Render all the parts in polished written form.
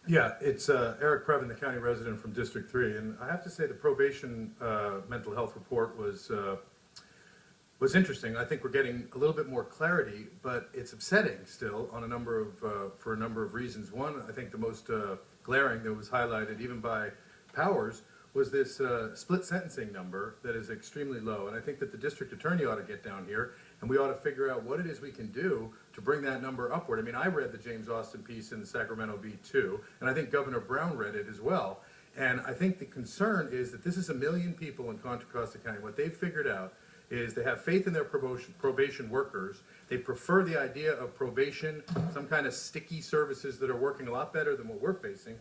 Yeah, it's Eric Previn, the county resident from District 3, and I have to say the probation mental health report was interesting. I think we're getting a little bit more clarity, but it's upsetting still on a number of for a number of reasons. One, I think the most glaring that was highlighted even by Powers was this split sentencing number that is extremely low, and I think that the district attorney ought to get down here and we ought to figure out what it is we can do to bring that number upward. I mean, I read the James Austin piece in the Sacramento Bee too, and I think Governor Brown read it as well. And I think the concern is that this is 1 million people in Contra Costa County. What they've figured out is they have faith in their probation workers. They prefer the idea of probation, some kind of sticky services that are working a lot better than what we're facing.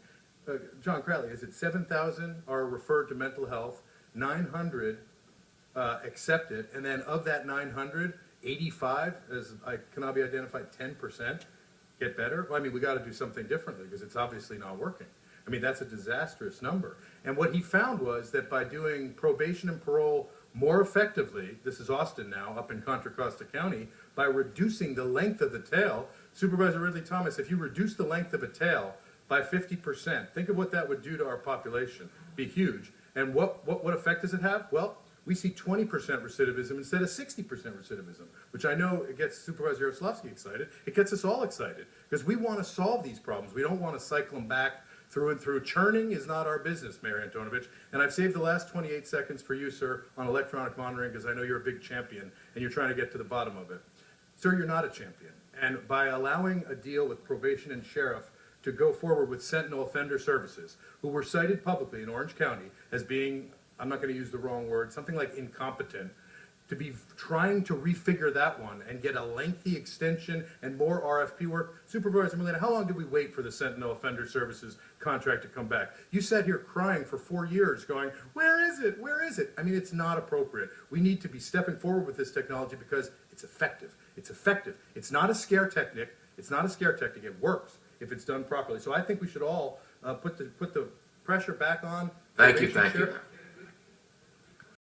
John Crowley, is it 7,000 are referred to mental health, 900 accept it, and then of that 900, 85, as I cannot be identified, 10% get better? Well, I mean, we got to do something differently because it's obviously not working. I mean, that's a disastrous number. And what he found was that by doing probation and parole more effectively, this is Austin now, up in Contra Costa County, by reducing the length of the tail, Supervisor Ridley Thomas, if you reduce the length of a tail by 50%, think of what that would do to our population. Be huge. And what effect does it have? Well, we see 20% recidivism instead of 60% recidivism, which I know it gets Supervisor Oslovsky excited. It gets us all excited because we want to solve these problems. We don't want to cycle them back through and through. Churning is not our business, Mayor Antonovich. And I've saved the last 28 seconds for you, sir, on electronic monitoring because I know you're a big champion and you're trying to get to the bottom of it. Sir, you're not a champion. And by allowing a deal with probation and sheriff to go forward with Sentinel Offender Services, who were cited publicly in Orange County as being, I'm not going to use the wrong word, something like incompetent, to be trying to refigure that one and get a lengthy extension and more RFP work. Supervisor Molina, how long did we wait for the Sentinel Offender Services contract to come back? You sat here crying for 4 years going, where is it? Where is it? I mean, it's not appropriate. We need to be stepping forward with this technology because it's effective. It's effective. It's not a scare technique. It's not a scare technique. It works if it's done properly. So I think we should all put the pressure back on. Thank you.